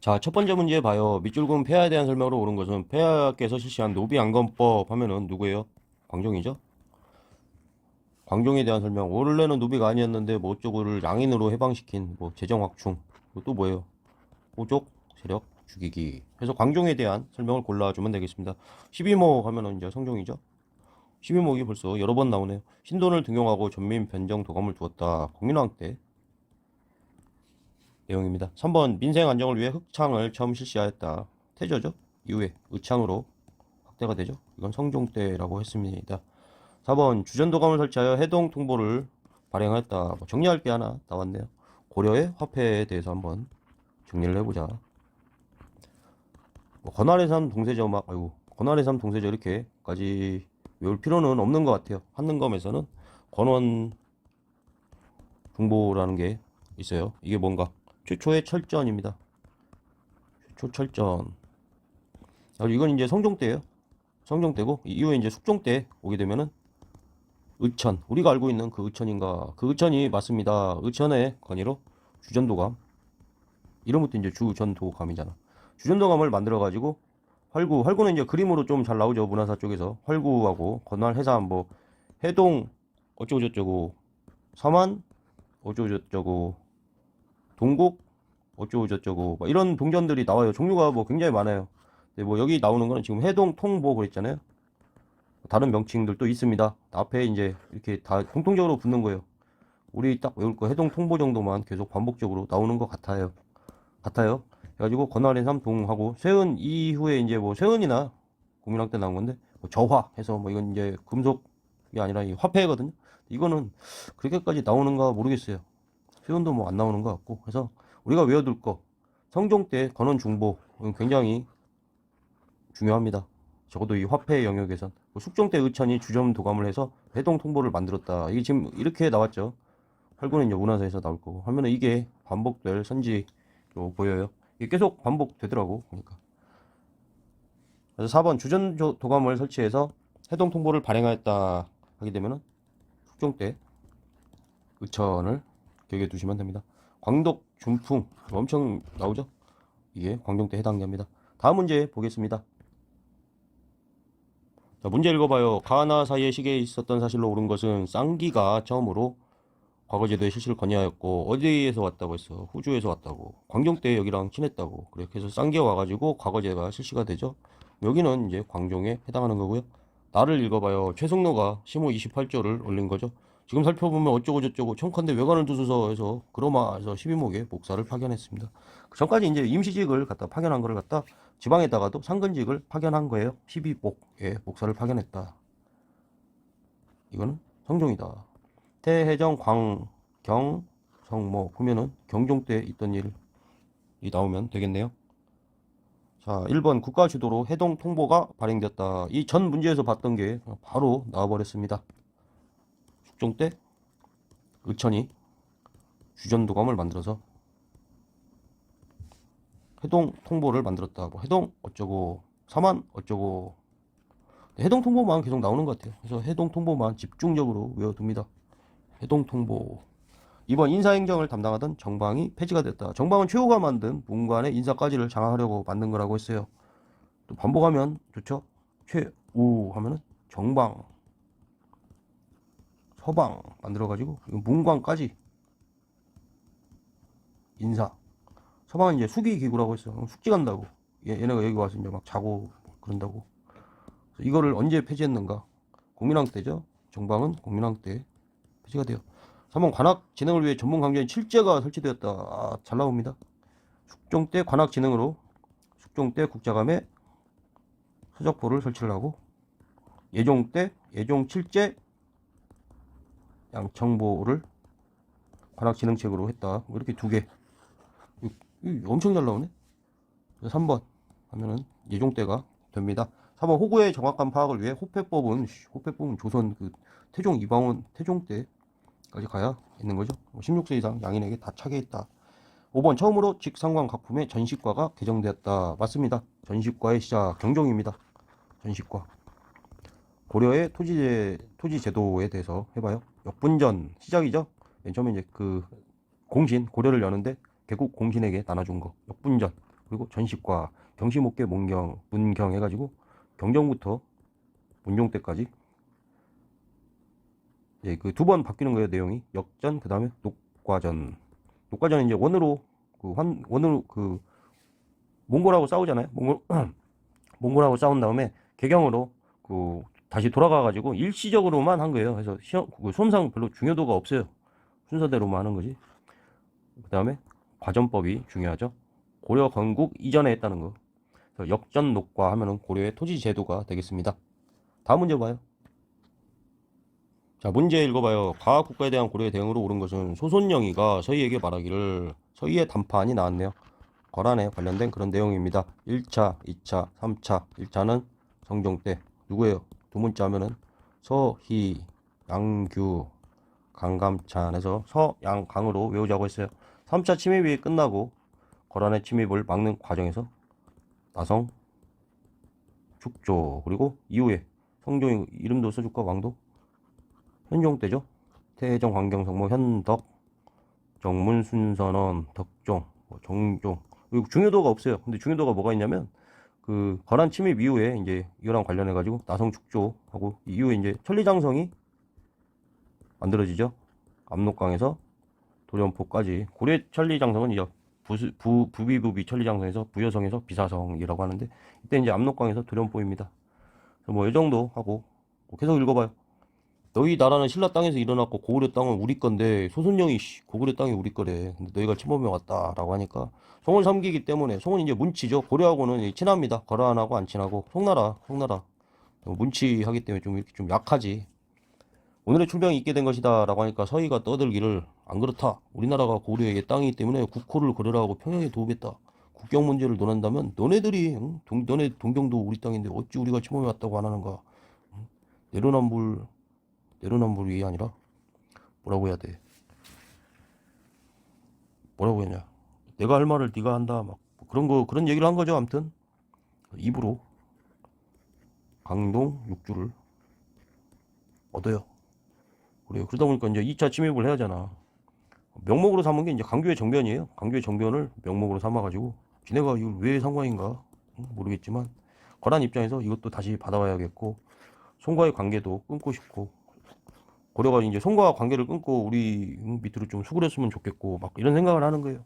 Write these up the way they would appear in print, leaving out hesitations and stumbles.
자, 첫 번째 문제 봐요. 밑줄금 폐하에 대한 설명으로 옳은 것은 폐하께서 실시한 노비안건법 하면은 누구예요? 광종이죠? 광종에 대한 설명. 원래는 노비가 아니었는데 뭐 어쩌고를 양인으로 해방시킨 뭐 재정확충. 또 뭐예요? 호족 세력 죽이기. 그래서 광종에 대한 설명을 골라주면 되겠습니다. 12목 하면은 이제 성종이죠? 12목이 벌써 여러 번 나오네요. 신돈을 등용하고 전민 변정 도감을 두었다. 공인왕 때 내용입니다. 3번 민생 안정을 위해 흑창을 처음 실시하였다. 태조죠? 이후에 의창으로 확대가 되죠. 이건 성종 때라고 했습니다. 4번 주전도감을 설치하여 해동 통보를 발행하였다. 뭐 정리할 게 하나 나왔네요. 고려의 화폐에 대해서 한번 정리를 해보자. 뭐 건활의 삶 동세저 막 아이고 건활의 삶 동세저 이렇게까지 외울 필요는 없는 것 같아요. 한능검에서는 권원 중보라는 게 있어요. 이게 뭔가 최초의 철전입니다. 최초 철전. 이건 이제 성종 때예요. 성종 때고 이후에 이제 숙종 때 오게 되면은 의천, 우리가 알고 있는 그 의천인가, 그 의천이 맞습니다. 의천의 건의로 주전도감, 이름부터 이제 주전도감이잖아. 주전도감을 만들어 가지고 활구는 이제 그림으로 좀 잘 나오죠. 문화사 쪽에서 활구하고 건활 해삼 뭐 해동 어쩌고 저쩌고 서만 어쩌고 저쩌고 동국 어쩌고 저쩌고 뭐 이런 동전들이 나와요. 종류가 뭐 굉장히 많아요. 근데 뭐 여기 나오는 거는 지금 해동 통보 그랬잖아요. 다른 명칭들도 있습니다. 앞에 이제 이렇게 다 공통적으로 붙는 거예요. 우리 딱 외울 거 해동 통보 정도만 계속 반복적으로 나오는 것 같아요. 해가지고 건활의 삼동하고 쇠은 이후에 이제 뭐 쇠은이나 공민왕 때 나온 건데 뭐 저화해서 뭐 이건 이제 금속이 아니라 이 화폐거든요. 이거는 그렇게까지 나오는가 모르겠어요. 쇠은도 뭐 안 나오는 것 같고 해서 우리가 외워둘 거 성종 때 건원 중보 굉장히 중요합니다. 적어도 이 화폐 영역에선 숙종 때 의천이 주점 도감을 해서 해동 통보를 만들었다. 이게 지금 이렇게 나왔죠. 활구는 이제 문화사에서 나올 거고 하면은 이게 반복될 선지로 보여요. 이게 계속 반복되더라고 보니까. 그래서 4번 주전 도감을 설치해서 해동 통보를 발행하였다 하게 되면은 숙종 때 의천을 기억해 두시면 됩니다. 광독 준풍 엄청 나오죠. 이게 광종 때 해당됩니다. 다음 문제 보겠습니다. 자, 문제 읽어봐요. 가나 사이에 시계에 있었던 사실로 옳은 것은 쌍기가 처음으로 과거제도의 실시를 건의하였고 어디에서 왔다고 했어? 호주에서 왔다고. 광종 때 여기랑 친했다고. 그래 그래서 쌍기가 와가지고 과거제가 실시가 되죠. 여기는 이제 광종에 해당하는 거고요. 나를 읽어봐요. 최승로가 심호 28조를 올린 거죠. 지금 살펴보면 어쩌고 저쩌고 청컨대 외관을 두소서 해서 그로마에서 12목에 목사를 파견했습니다. 그 전까지 이제 임시직을 갖다 파견한 거를 갖다 지방에다가도 상근직을 파견한 거예요. 12목에 목사를 파견했다. 이거는 성종이다. 태해정 광경 성모 보면은 경종 때 있던 일이 나오면 되겠네요. 자, 1번 국가 주도로 해동 통보가 발행됐다. 이 전 문제에서 봤던 게 바로 나와버렸습니다. 숙종 때 의천이 주전도감을 만들어서 해동 통보를 만들었다. 뭐 해동 어쩌고 서만 어쩌고 해동 통보만 계속 나오는 것 같아요. 그래서 해동 통보만 집중적으로 외워둡니다. 해동 통보. 2번 인사행정을 담당하던 정방이 폐지가 됐다. 정방은 최후가 만든 문관의 인사까지를 장악하려고 만든 거라고 했어요. 또 반복하면 좋죠. 최우 하면은 정방, 서방 만들어가지고 문관까지 인사. 서방은 이제 숙의 기구라고 했어요. 숙지 간다고. 얘네가 여기 와서 이제 막 자고 그런다고. 이거를 언제 폐지했는가? 공민왕 때죠. 정방은 공민왕 때 폐지가 돼요. 3번 관악 진흥을 위해 전문 강좌인 칠제가 설치되었다. 아, 잘 나옵니다. 숙종 때 관악 진흥으로 숙종 때 국자감에 서적포를 설치를 하고 예종 때 예종 칠제 양청보를 관악 진흥책으로 했다. 뭐 이렇게 두 개. 엄청 잘 나오네. 3번 하면은 예종 때가 됩니다. 4번 호구의 정확한 파악을 위해 호패법은 조선 그 태종 이방원 태종 때까지 가야 있는 거죠. 16세 이상 양인에게 다 차게 있다. 5번 처음으로 직상관 각품의 전식과가 개정되었다. 맞습니다. 전식과의 시작 경종입니다. 전식과. 고려의 토지제도에 대해서 해봐요. 역분전 시작이죠. 맨 처음에 이제 그 공신 고려를 여는데 개국 공신에게 나눠준 거 역분전. 그리고 전식과 경시목계 문경 해가지고 경정부터 문종 때까지 예, 그 두 번 바뀌는 거예요. 내용이 역전 그 다음에 녹과전. 녹과전은 이제 원으로 그 몽골하고 싸우잖아요. 몽골하고 싸운 다음에 개경으로 그 다시 돌아가가지고 일시적으로만 한 거예요. 그래서 그 수험상 별로 중요도가 없어요. 순서대로만 하는 거지. 그 다음에 과전법이 중요하죠. 고려 건국 이전에 했다는 거. 그래서 역전 녹과 하면은 고려의 토지 제도가 되겠습니다. 다음 문제 봐요. 자, 문제 읽어봐요. 과학국가에 대한 고려의 대응으로 옳은 것은 소손영이가 서희에게 말하기를 서희의 단판이 나왔네요. 거란에 관련된 그런 내용입니다. 1차, 2차, 3차. 1차는 성종 때 누구예요? 두 문자 하면은 서희, 양규, 강감찬에서 서양강으로 외우자고 했어요. 3차 침입이 끝나고 거란의 침입을 막는 과정에서 나성, 축조 그리고 이후에 성종이 이름도 써줄까? 왕도 현종 때죠. 태종, 광경성, 뭐 현덕, 정문, 순선원, 덕종, 뭐 정종. 그리고 중요도가 없어요. 근데 중요도가 뭐가 있냐면 그 거란 침입 이후에 이제 이거랑 관련해 가지고 나성 축조하고 이후에 이제 천리장성이 만들어지죠. 압록강에서 도련포까지. 고려 천리장성은 이제 부비부비 천리장성에서 부여성에서 비사성이라고 하는데 이때 이제 압록강에서 도련포입니다. 뭐 이 정도 하고 계속 읽어봐요. 너희 나라는 신라 땅에서 일어났고 고구려 땅은 우리 건데 소손령이 고구려 땅이 우리 거래. 근데 너희가 침범해 왔다라고 하니까 송을 섬기기 때문에 송은 이제 문치죠. 고려하고는 친합니다. 거란하고 안 친하고 송나라 문치하기 때문에 좀 이렇게 좀 약하지. 오늘의 출병이 있게 된 것이다라고 하니까 서희가 떠들기를 안 그렇다. 우리나라가 고려에게 땅이기 때문에 국호를 걸으라고 평양에 도우겠다. 국경 문제를 논한다면 너네들이 너네 동경도 우리 땅인데 어찌 우리가 침범해 왔다고 안 하는가. 내로남불이 아니라 뭐라고 해야 돼? 뭐라고 했냐? 내가 할 말을 네가 한다. 막 그런 얘기를 한 거죠. 아무튼 입으로 강동 6주를 얻어요. 그래요. 그러다 보니까 이제 2차 침입을 해야 하잖아. 명목으로 삼은 게 이제 강교의 정변이에요. 강교의 정변을 명목으로 삼아가지고 지네가 이걸 왜 상관인가 모르겠지만 거란 입장에서 이것도 다시 받아와야겠고 송과의 관계도 끊고 싶고 고려가 이제 송과 관계를 끊고 우리 밑으로 좀 수그렸으면 좋겠고 막 이런 생각을 하는 거예요.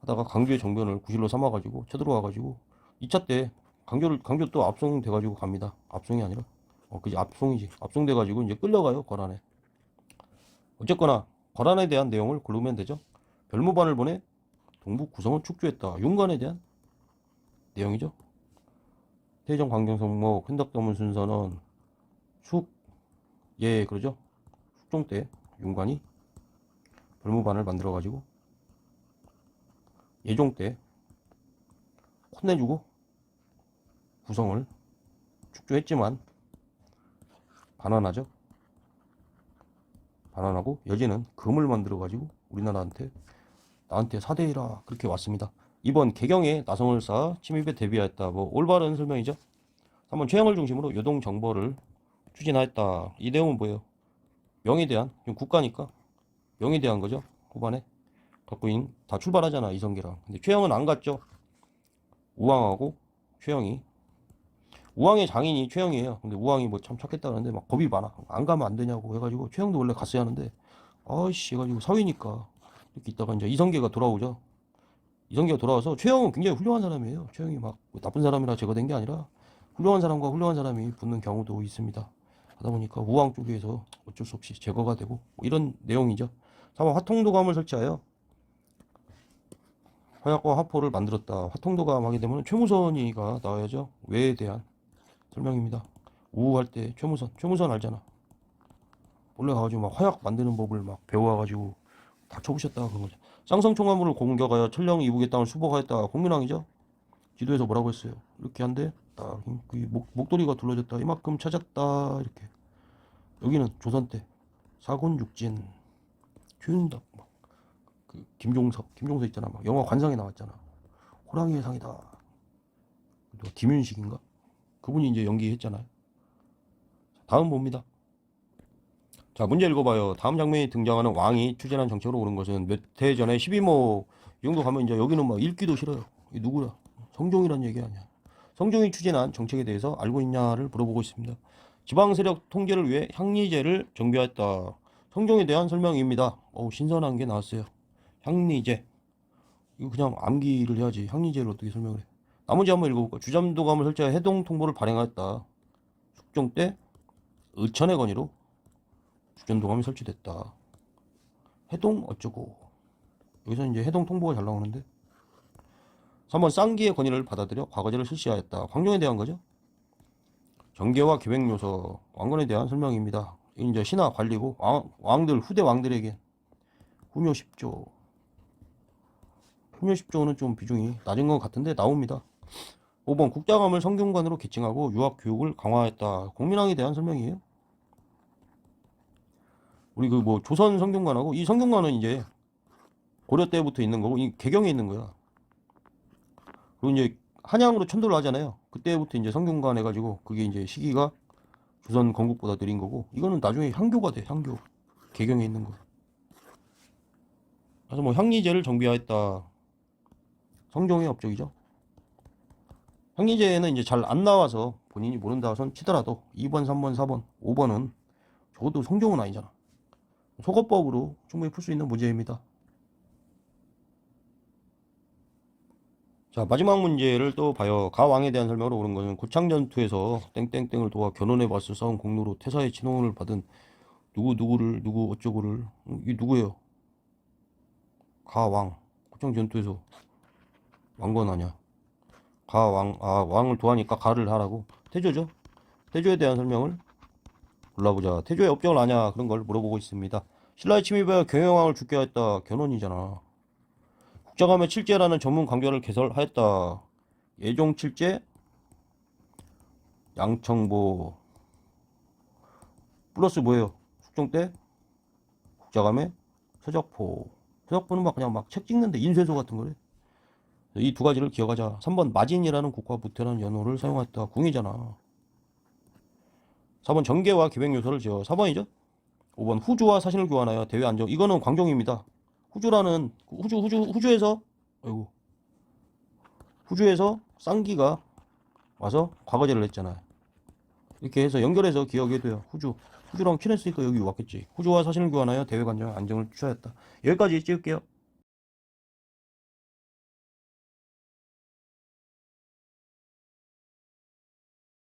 하다가 강교의 정변을 구실로 삼아가지고 쳐들어와가지고 2차 때 강교 또 압송돼가지고 갑니다. 압송이 아니라 그지 압송이지. 압송돼가지고 이제 끌려가요 거란에. 어쨌거나 거란에 대한 내용을 고르면 되죠. 별무반을 보내 동북 구성을 축조했다. 윤관에 대한 내용이죠. 태종 광경성모 큰덕도문 순서는 그러죠. 숙종 때 윤관이 별무반을 만들어가지고 예종 때 혼내주고 구성을 축조했지만 반환하죠. 반환하고 여진은 금을 만들어가지고 우리나라한테 나한테 사대해라 그렇게 왔습니다. 이번 개경에 나성을 쌓아 침입에 대비하였다. 뭐 올바른 설명이죠. 한번 최영을 중심으로 요동 정보를 추진하였다. 이 내용은 뭐예요? 명에 대한 국가니까 명에 대한 거죠. 후반에 갖고인 다 출발하잖아 이성계랑. 근데 최영은 안 갔죠. 우왕하고 최영이 우왕의 장인이 최영이에요. 근데 우왕이 뭐 참 착했다 그러는데 막 겁이 많아. 안 가면 안 되냐고 해가지고 최영도 원래 갔어야 하는데 아이씨 해가지고 사위니까 이렇게 있다가 이제 이성계가 돌아오죠. 이성계가 돌아와서 최영은 굉장히 훌륭한 사람이에요. 최영이 막 나쁜 사람이라 제거된 게 아니라 훌륭한 사람과 훌륭한 사람이 붙는 경우도 있습니다. 하다 보니까 우왕 쪽에서 어쩔 수 없이 제거가 되고 뭐 이런 내용이죠. 3번 화통도감을 설치하여 화약과 화포를 만들었다. 화통도감 하게 되면 최무선이가 나와야죠. 왜에 대한 설명입니다. 우할 때 최무선 알잖아. 몰래 가가지고 막 화약 만드는 법을 막 배워와가지고 다 쳐부셨다 그런 거죠. 쌍성총화물을 공격하여 천령 이북의 땅을 수복하였다. 공민왕이죠. 지도에서 뭐라고 했어요? 이렇게 한데 딱 목도리가 둘러졌다. 이만큼 찾았다. 이렇게. 여기는 조선 때 사군육진 최윤덕 그 김종서 있잖아. 막 영화 관상에 나왔잖아. 호랑이의 상이다. 김윤식인가? 그분이 이제 연기했잖아요. 다음 봅니다. 자, 문제 읽어봐요. 다음 장면이 등장하는 왕이 추진한 정책으로 오른 것은 몇 해 전에 12모 이 정도 가면 이제 여기는 막 읽기도 싫어요. 이 누구야? 성종이란 얘기 아니야. 성종이 추진한 정책에 대해서 알고 있냐를 물어보고 있습니다. 지방 세력 통제를 위해 향리제를 정비하였다. 성종에 대한 설명입니다. 신선한 게 나왔어요. 향리제. 이거 그냥 암기를 해야지. 향리제를 어떻게 설명을 해. 나머지 한번 읽어볼까? 주잠도감을 설치하여 해동 통보를 발행하였다. 숙종 때 의천의 건의로 주잠도감이 설치됐다. 해동 어쩌고. 여기서 이제 해동 통보가 잘 나오는데. 3번 쌍기의 건의를 받아들여 과거제를 실시하였다. 광종에 대한 거죠. 정계와 기획요서, 왕건에 대한 설명입니다. 이제 신하 관리고 왕들 후대 왕들에게 후묘 10조. 후묘 10조는 좀 비중이 낮은 것 같은데 나옵니다. 5번 국자감을 성균관으로 개칭하고 유학 교육을 강화했다. 공민왕에 대한 설명이에요. 우리 그 뭐 조선 성균관하고 이 성균관은 이제 고려 때부터 있는 거고 이 개경에 있는 거야. 그리고 이제 한양으로 천도를 하잖아요. 그때부터 이제 성균관 해가지고 그게 이제 시기가 조선 건국보다 느린 거고 이거는 나중에 향교가 돼. 향교 개경에 있는 거. 그래서 뭐 향리제를 정비하였다. 성종의 업적이죠. 향리제는 이제 잘 안 나와서 본인이 모른다 선 치더라도 2번, 3번, 4번, 5번은 적어도 성종은 아니잖아. 속어법으로 충분히 풀 수 있는 문제입니다. 자, 마지막 문제를 또 봐요. 가왕에 대한 설명으로 오는 것은 고창전투에서 땡땡땡을 도와 견훤에 맞서 싸운 공로로 태사의 친호를 받은 누구 어쩌고를 이게 누구예요? 가왕. 고창전투에서 왕건 아냐? 가왕. 왕을 도하니까 가를 하라고. 태조죠. 태조에 대한 설명을 골라보자. 태조의 업적을 아냐? 그런 걸 물어보고 있습니다. 신라의 침입에 경영왕을 죽게 했다. 견훤이잖아. 국자감의 칠제라는 전문 관계를 개설하였다. 예종 칠제, 양청보 플러스 뭐예요? 숙종 때 국자감의 서적포. 서적포는 막 그냥 막 책 찍는데 인쇄소 같은 거래. 이 두 가지를 기억하자. 3번 마진이라는 국과 부태라는 연호를 사용했다. 궁이잖아. 4번 정계와 기획 요소를 지어. 4번이죠. 5번 후주와 사신을 교환하여 대외 안정. 이거는 광종입니다. 후주라는 후주에서 아이고 후주에서 쌍기가 와서 과거제를 했잖아요. 이렇게 해서 연결해서 기억해야 돼요. 후주랑 친했으니까 여기 왔겠지. 후주와 사신을 교환하여 대외 관정 안정을 취하였다. 여기까지 찍을게요.